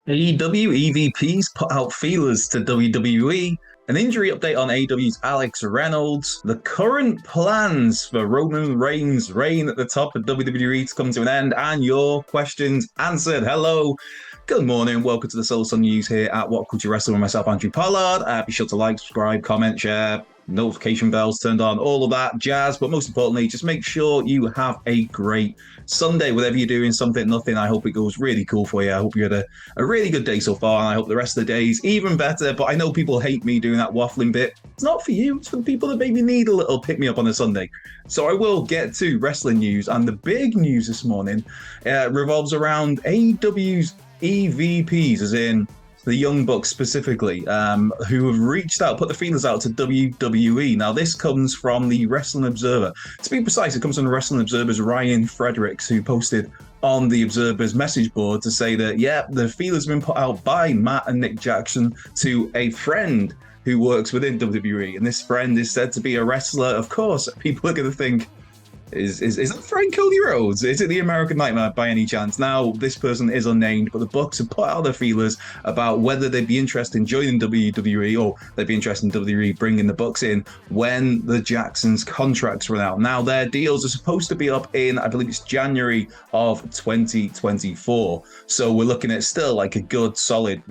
AEW EVPs put out feelers to WWE, an injury update on AEW's Alex Reynolds, the current plans for Roman Reigns' reign at the top of WWE to come to an end, and your questions answered. Hello, good morning, welcome to the Soul Sun News here at What Culture Wrestling with myself, Andrew Pollard. Be sure to like, subscribe, comment, share, notification bells turned on, all of that jazz. But most importantly, just make sure you have a great Sunday, whatever you're doing, something, nothing. I hope it goes really cool for you. I hope you had a really good day so far, and I hope the rest of the day is even better. But I know people hate me doing that waffling bit. It's not for you. It's for the people that maybe need a little pick-me-up on a Sunday. So I will get to wrestling news, and the big news this morning revolves around AEW's EVPs, as in the Young Bucks specifically, who have reached out, put the feelers out to WWE. Now, this comes from the Wrestling Observer. To be precise, it comes from the Wrestling Observer's Ryan Fredericks, who posted on the Observer's message board to say that, yeah, the feelers have been put out by Matt and Nick Jackson to a friend who works within WWE. And this friend is said to be a wrestler. Of course, people are going to think, is that Frank Cody Rhodes? Is it the American Nightmare by any chance? Now, this person is unnamed, but the Bucks have put out their feelers about whether they'd be interested in joining WWE, or they'd be interested in WWE bringing the Bucks in when the Jacksons' contracts run out. Now, their deals are supposed to be up in, I believe it's January of 2024. So we're looking at still like a good solid,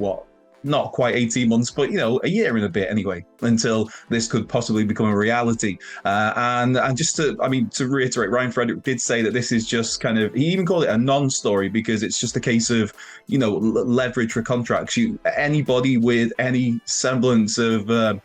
not quite 18 months, but, a year and a bit anyway, until this could possibly become a reality. And just to reiterate, Ryan Frederick did say that this is just kind of, he even called it a non-story because it's just a case of, leverage for contracts. Anybody with any semblance of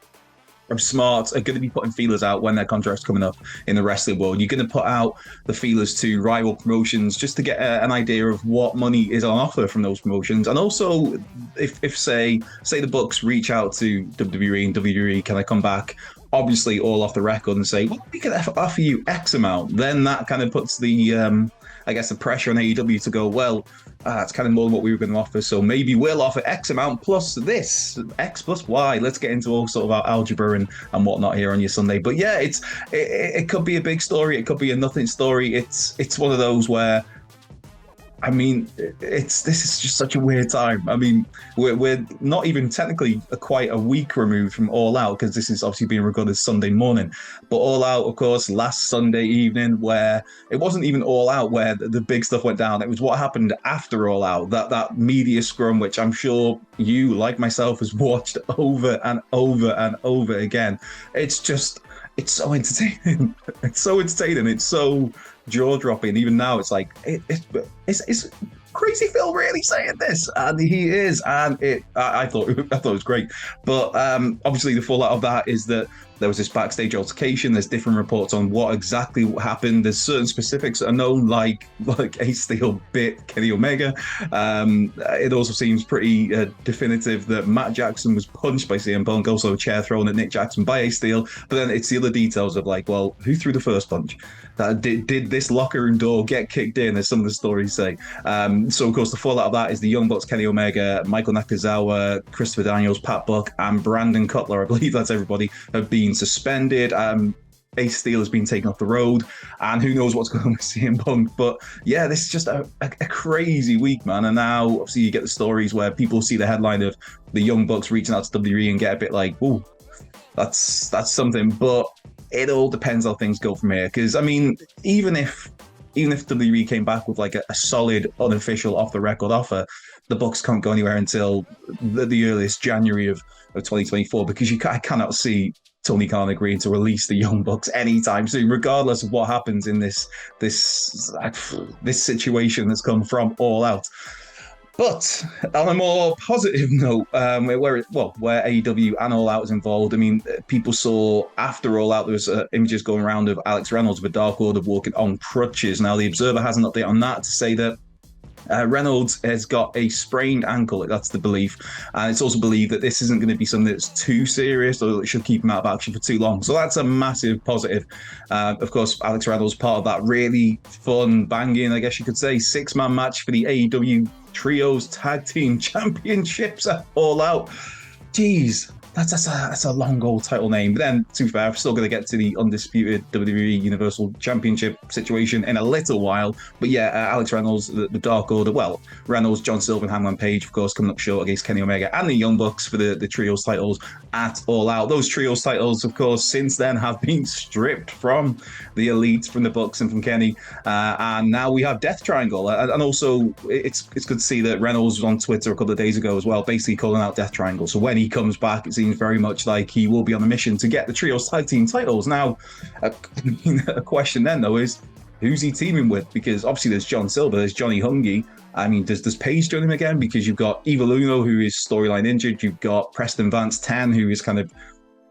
smart are going to be putting feelers out when their contract's coming up in the wrestling world. You're going to put out the feelers to rival promotions just to get an idea of what money is on offer from those promotions. And also, if say the Bucks reach out to WWE and WWE, can I come back? Obviously, all off the record and say, well, we can offer you X amount. Then that kind of puts the, the pressure on AEW to go, well, it's kind of more than what we were going to offer. So maybe we'll offer X amount plus this, X plus Y. Let's get into all sort of our algebra and whatnot here on your Sunday. But yeah, it could be a big story. It could be a nothing story. It's one of those where, this is just such a weird time. We're not even technically quite a week removed from All Out, because this is obviously being recorded Sunday morning. But All Out, of course, last Sunday evening, where it wasn't even All Out where the big stuff went down. It was what happened after All Out, that media scrum, which I'm sure you, like myself, has watched over and over and over again. It's so entertaining. It's so entertaining. It's so jaw-dropping. Even now, it's like, it's crazy Phil really saying this, and he is, and I thought it was great. But obviously the fallout of that is that there was this backstage altercation. There's different reports on what exactly happened. There's certain specifics that are known, like Ace Steel bit Kenny Omega. It also seems pretty definitive that Matt Jackson was punched by CM Punk, also a chair thrown at Nick Jackson by Ace Steel. But then it's the other details of like, well, who threw the first punch? Did this locker room door get kicked in, as some of the stories say? So, of course, the fallout of that is the Young Bucks, Kenny Omega, Michael Nakazawa, Christopher Daniels, Pat Buck, and Brandon Cutler, I believe that's everybody, have been suspended. Ace Steel has been taken off the road, and who knows what's going on with CM Punk. But yeah, this is just a crazy week, man. And now, obviously, you get the stories where people see the headline of the Young Bucks reaching out to WWE and get a bit like, "Ooh, that's something." But it all depends how things go from here. Because even if WWE came back with like a solid, unofficial, off the record offer, the Bucks can't go anywhere until the earliest January of 2024, because I cannot see Tony Khan agreeing to release the Young Bucks anytime soon, regardless of what happens in this situation that's come from All Out. But on a more positive note, where AEW and All Out is involved, people saw after All Out, there was images going around of Alex Reynolds with Dark Order walking on crutches. Now, the Observer has an update on that to say that Reynolds has got a sprained ankle. That's the belief. And it's also believed that this isn't going to be something that's too serious, or it should keep him out of action for too long. So that's a massive positive. Of course, Alex Reynolds, part of that really fun, banging, I guess you could say, 6-man match for the AEW Trios Tag Team Championships at All Out. Jeez, that's a long old title name. But then, to be fair, I'm still going to get to the undisputed WWE Universal Championship situation in a little while. But yeah, Alex Reynolds, the Dark Order. Well, Reynolds, John Silver, and Hangman Page, of course, coming up short against Kenny Omega and the Young Bucks for the trios titles at All Out. Those trios titles, of course, since then have been stripped from the Elite, from the Bucks, and from Kenny. And now we have Death Triangle. And also, it's good to see that Reynolds was on Twitter a couple of days ago as well, basically calling out Death Triangle. So when he comes back, it seems very much like he will be on a mission to get the trios tag team titles. Now, a question then, though, is who's he teaming with? Because obviously there's John Silver, there's Johnny Hungy. I mean, does Page join him again? Because you've got Evil Uno, who is storyline injured. You've got Preston Vance 10, who is kind of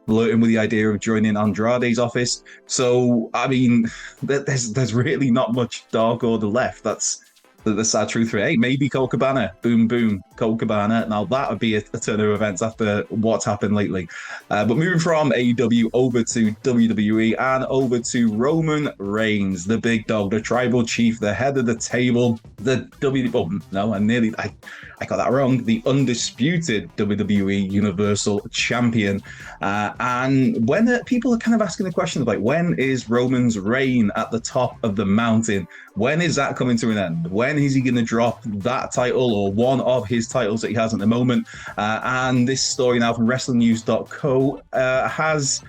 flirting with the idea of joining Andrade's office. So, I mean, there's really not much Dark Order left. That's the sad truth for it. Hey, maybe Colt Cabana. Boom, boom, Colt Cabana. Now, that would be a turn of events after what's happened lately. But moving from AEW over to WWE and over to Roman Reigns, the big dog, the tribal chief, the head of the table, the I got that wrong. The undisputed WWE Universal Champion. And when people are kind of asking the question of like, when is Roman's reign at the top of the mountain? When is that coming to an end? When is he going to drop that title or one of his titles that he has at the moment? And this story now from WrestlingNews.co has...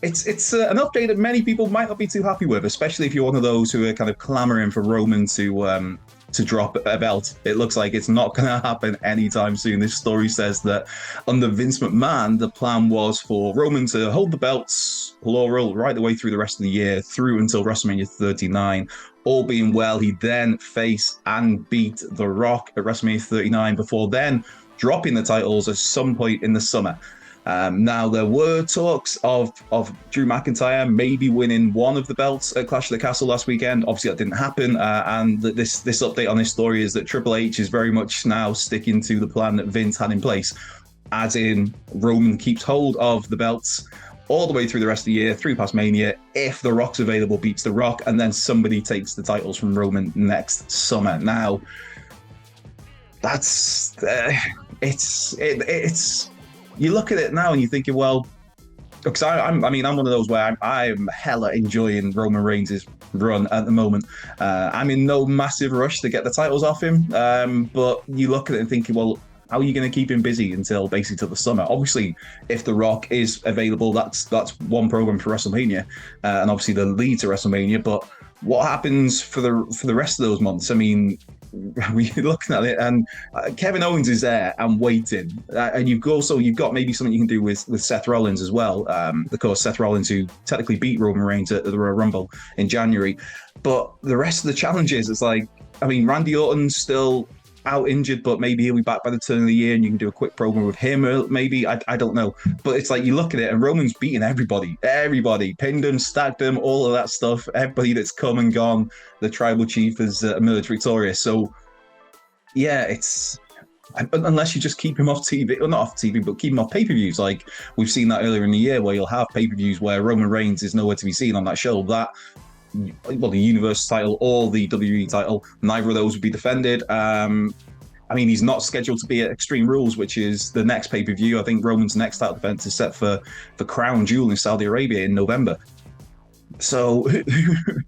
It's an update that many people might not be too happy with, especially if you're one of those who are kind of clamoring for Roman to drop a belt. It looks like it's not going to happen anytime soon. This story says that under Vince McMahon, the plan was for Roman to hold the belts plural right the way through the rest of the year, through until WrestleMania 39. All being well, he then face and beat The Rock at WrestleMania 39 before then dropping the titles at some point in the summer. Now, there were talks of Drew McIntyre maybe winning one of the belts at Clash of the Castle last weekend. Obviously, that didn't happen. And this update on this story is that Triple H is very much now sticking to the plan that Vince had in place, as in Roman keeps hold of the belts all the way through the rest of the year, through past Mania. If The Rock's available, beats The Rock, and then somebody takes the titles from Roman next summer. Now, that's it's. You look at it now and you're thinking, well, because I'm one of those where I'm hella enjoying Roman Reigns' run at the moment. I'm in no massive rush to get the titles off him, but you look at it and thinking, well, how are you going to keep him busy until basically till the summer? Obviously, if The Rock is available, that's one program for WrestleMania, and obviously the lead to WrestleMania. But what happens for the rest of those months? I mean, we're looking at it, and Kevin Owens is there and waiting, and you've got maybe something you can do with Seth Rollins as well. Of course, Seth Rollins, who technically beat Roman Reigns at the Royal Rumble in January, but the rest of the challenges, it's like, I mean, Randy Orton's still out injured, but maybe he'll be back by the turn of the year and you can do a quick program with him, or maybe, I don't know. But it's like, you look at it and Roman's beating everybody, pinned him, stacked him, all of that stuff. Everybody that's come and gone, the tribal chief has emerged victorious. So yeah, it's, unless you just keep him off TV, or not off TV, but keep him off pay-per-views. Like we've seen that earlier in the year, where you'll have pay-per-views where Roman Reigns is nowhere to be seen on that show. That, well, the Universal title or the WWE title, neither of those would be defended. I mean, he's not scheduled to be at Extreme Rules, which is the next pay-per-view. I think Roman's next title defense is set for Crown Jewel in Saudi Arabia in November. So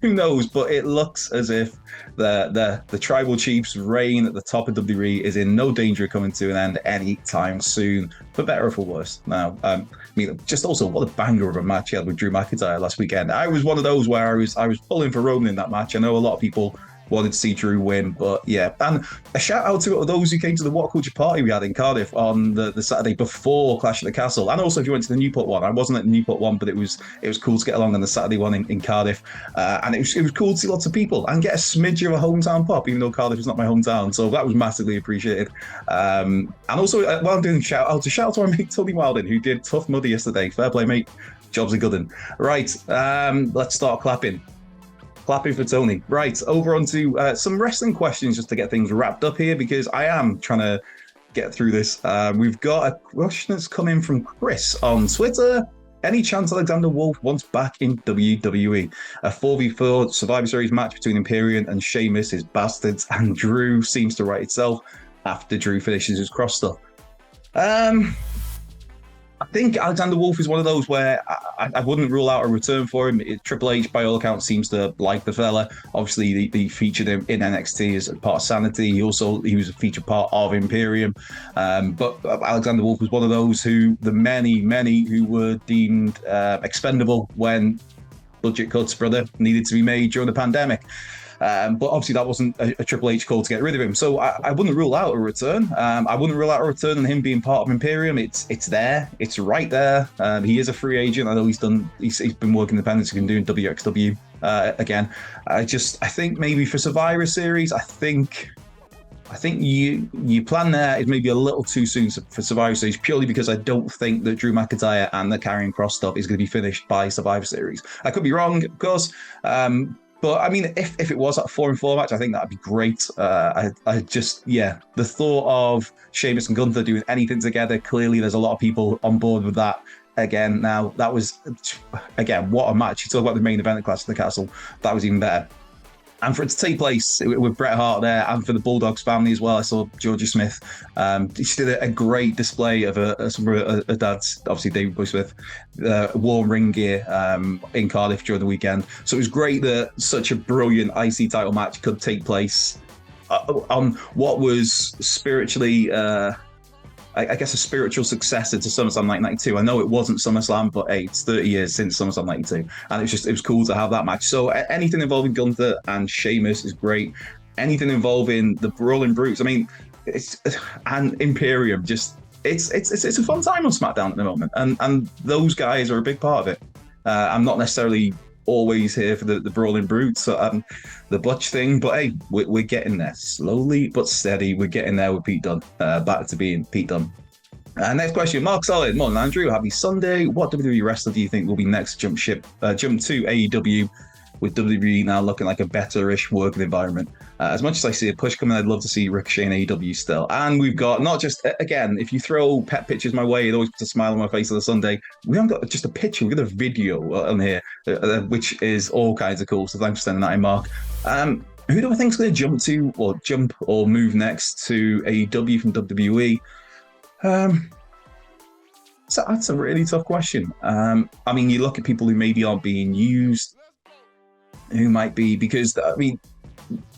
who knows? But it looks as if the tribal chief's reign at the top of WWE is in no danger of coming to an end anytime soon, for better or for worse. Now, I mean, just also what a banger of a match he had with Drew McIntyre last weekend. I was one of those where I was pulling for Roman in that match. I know a lot of people wanted to see Drew win, but yeah. And a shout out to those who came to the What Culture party we had in Cardiff on the Saturday before Clash of the Castle, and also if you went to the Newport one. I wasn't at the Newport one, but it was cool to get along on the Saturday one in Cardiff, and it was cool to see lots of people and get a smidge of a hometown pop, even though Cardiff is not my hometown, so that was massively appreciated. And also, while I'm doing shout out to our mate Tony Wilding, who did Tough Mudder yesterday. Fair play, mate. Jobs are good one. Right, let's start clapping for Tony. Right, over onto some wrestling questions just to get things wrapped up here, because I am trying to get through this. We've got a question that's come in from Chris on Twitter. Any chance Alexander Wolf wants back in WWE? A 4v4 Survivor Series match between Imperium and Sheamus, his bastards, and Drew seems to write itself after Drew finishes his cross stuff. I think Alexander Wolf is one of those where I wouldn't rule out a return for him. Triple H, by all accounts, seems to like the fella. Obviously, they featured him in NXT as part of Sanity. He was a featured part of Imperium. But Alexander Wolf was one of those who the many who were deemed expendable when budget cuts, brother, needed to be made during the pandemic. But obviously that wasn't a Triple H call to get rid of him. So I wouldn't rule out a return. I wouldn't rule out a return and him being part of Imperium. It's there. It's right there. He is a free agent. I know he's been working independent. He's been doing WXW again. I think maybe for Survivor Series, I think you plan there is maybe a little too soon for Survivor Series, purely because I don't think that Drew McIntyre and the Karrion Kross stuff is going to be finished by Survivor Series. I could be wrong, of course. But I mean, if it was a 4-4 match, I think that'd be great. The thought of Sheamus and Gunther doing anything together, clearly there's a lot of people on board with that. Again, now that was, what a match. You talk about the main event at Clash of the Castle, that was even better. And for it to take place with Bret Hart there, and for the Bulldogs family as well, I saw Georgia Smith. She did a great display of some of her dad's, obviously David Boy Smith, worn ring gear in Cardiff during the weekend. So it was great that such a brilliant IC title match could take place on what was spiritually, I guess, a spiritual successor to SummerSlam 1992. I know it wasn't SummerSlam, but hey, it's 30 years since SummerSlam 92. And it was cool to have that match. So anything involving Gunther and Sheamus is great. Anything involving the Brawling Brutes, I mean, and Imperium, it's a fun time on SmackDown at the moment. And those guys are a big part of it. I'm not necessarily always here for the Brawling Brutes, the Butch thing, but hey, we're getting there slowly but steady. We're getting there with Pete Dunne, back to being Pete Dunne. Next question, Mark Solid, Morning Andrew, happy Sunday. What WWE wrestler do you think will be next jump to AEW, with WWE now looking like a better-ish working environment? As much as I see a push coming, I'd love to see Ricochet in AEW still. And we've got not just, again, if you throw pet pictures my way, it always puts a smile on my face on a Sunday. We haven't got just a picture, we've got a video on here, which is all kinds of cool. So thanks for sending that in, Mark. Who do I think is going to jump or move next to AEW from WWE? So that's a really tough question. I mean, you look at people who maybe aren't being used, who might be, because I mean,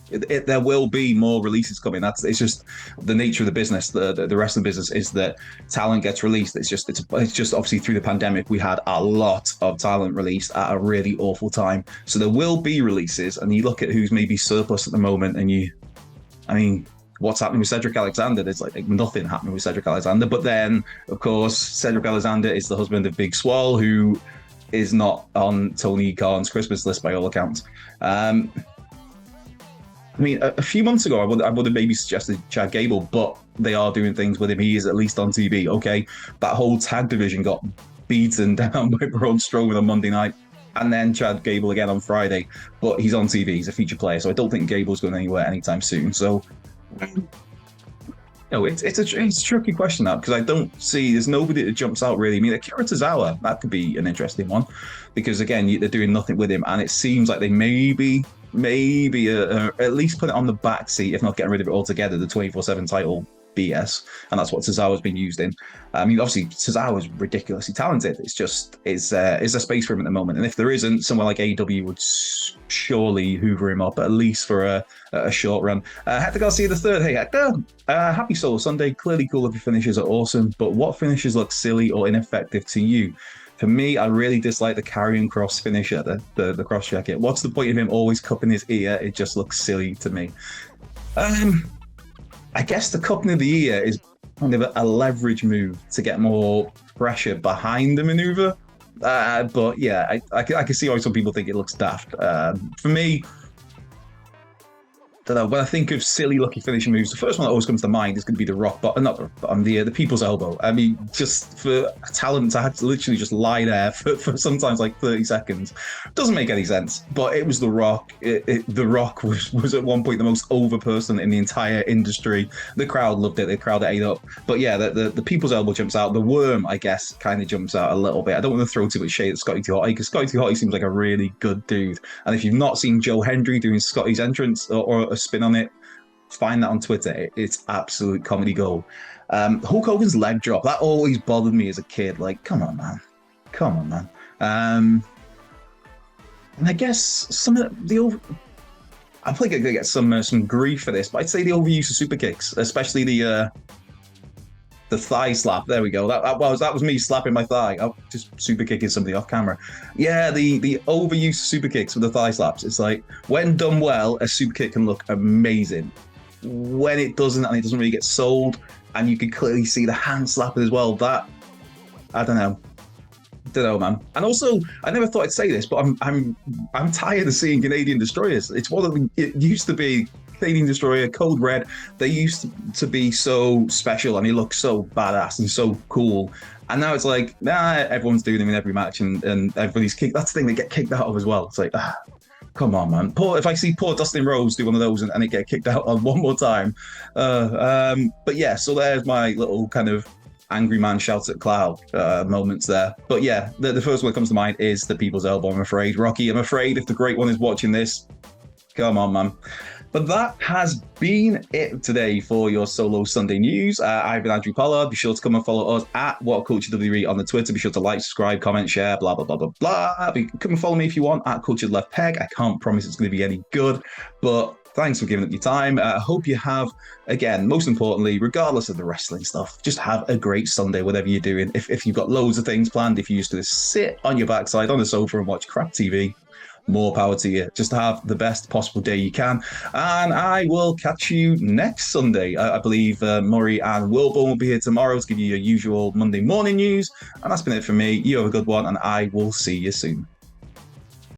there will be more releases coming. It's just the nature of the business. The wrestling business is that talent gets released. It's just obviously through the pandemic we had a lot of talent released at a really awful time. So there will be releases, and you look at who's maybe surplus at the moment, and what's happening with Cedric Alexander? There's like nothing happening with Cedric Alexander. But then, of course, Cedric Alexander is the husband of Big Swole, who is not on Tony Khan's Christmas list by all accounts. I mean, a few months ago, I would have maybe suggested Chad Gable, but they are doing things with him. He is at least on TV. Okay, that whole tag division got beaten down by Braun Strowman on Monday night, and then Chad Gable again on Friday. But he's on TV. He's a featured player, so I don't think Gable's going anywhere anytime soon. So, it's a tricky question, that, because I don't see, there's nobody that jumps out really. I mean, Akira Tozawa, that could be an interesting one, because again, they're doing nothing with him, and it seems like they maybe at least put it on the back seat, if not getting rid of it altogether, the 24/7 title BS, and that's what Tozawa's been used in. I mean, obviously Tozawa's ridiculously talented. It's just is there space for him at the moment? And if there isn't, somewhere like AEW would surely hoover him up, at least for a short run. Hector Garcia the third. Hey Hector, happy Solo Sunday. Clearly cool looking finishes are awesome, but what finishes look silly or ineffective to you? For me, I really dislike the Karrion Kross finisher, the cross jacket. What's the point of him always cupping his ear? It just looks silly to me. I guess the cupping of the ear is kind of a leverage move to get more pressure behind the maneuver. But yeah, I can see why some people think it looks daft. For me, I don't know, when I think of silly looking finishing moves, the first one that always comes to mind is going to be the rock bottom, not the bottom, the people's elbow. I mean, just for talent to have to literally just lie there for sometimes like 30 seconds doesn't make any sense. But it was the Rock. The Rock was at one point the most over person in the entire industry. The crowd loved it. The crowd ate up. But yeah, the people's elbow jumps out. The worm, I guess, kind of jumps out a little bit. I don't want to throw too much shade at Scotty 2 Hotty, because Scotty 2 Hotty seems like a really good dude. And if you've not seen Joe Hendry doing Scotty's entrance or a spin on it, find that on Twitter. It's absolute comedy gold. Hulk Hogan's leg drop, that always bothered me as a kid. Like, come on, man. Come on, man. And I guess some of the I'm probably gonna get some grief for this, but I'd say the overuse of super kicks, especially the thigh slap. There we go. That was me slapping my thigh. Oh, just super kicking somebody off camera. Yeah, the overuse of super kicks with the thigh slaps. It's like when done well, a super kick can look amazing. When it doesn't, and it doesn't really get sold, and you can clearly see the hand slapping as well. That I don't know, man. And also, I never thought I'd say this, but I'm tired of seeing Canadian destroyers. It's one of the. It used to be Canadian Destroyer, Code Red. They used to be so special and they look so badass and so cool. And now it's like, nah, everyone's doing them in every match and everybody's kicked. That's the thing, they get kicked out of as well. It's like, come on, man. If I see poor Dustin Rhodes do one of those and it get kicked out on one more time. But yeah, so there's my little kind of angry man shouts at cloud moments there. But yeah, the first one that comes to mind is the People's Elbow, I'm afraid. Rocky, I'm afraid if the Great One is watching this, come on, man. But that has been it today for your Solo Sunday news. I've been Andrew Pollard. Be sure to come and follow us at What Culture WWE on the Twitter. Be sure to like, subscribe, comment, share, blah, blah, blah, blah, blah. Come and follow me if you want at Cultured Left Peg. I can't promise it's going to be any good, but thanks for giving up your time. I hope you have, again, most importantly, regardless of the wrestling stuff, just have a great Sunday, whatever you're doing. If you've got loads of things planned, if you used to sit on your backside on the sofa and watch crap TV, more power to you. Just have the best possible day you can. And I will catch you next Sunday. I believe Murray and Wilborn will be here tomorrow to give you your usual Monday morning news. And that's been it for me. You have a good one, and I will see you soon.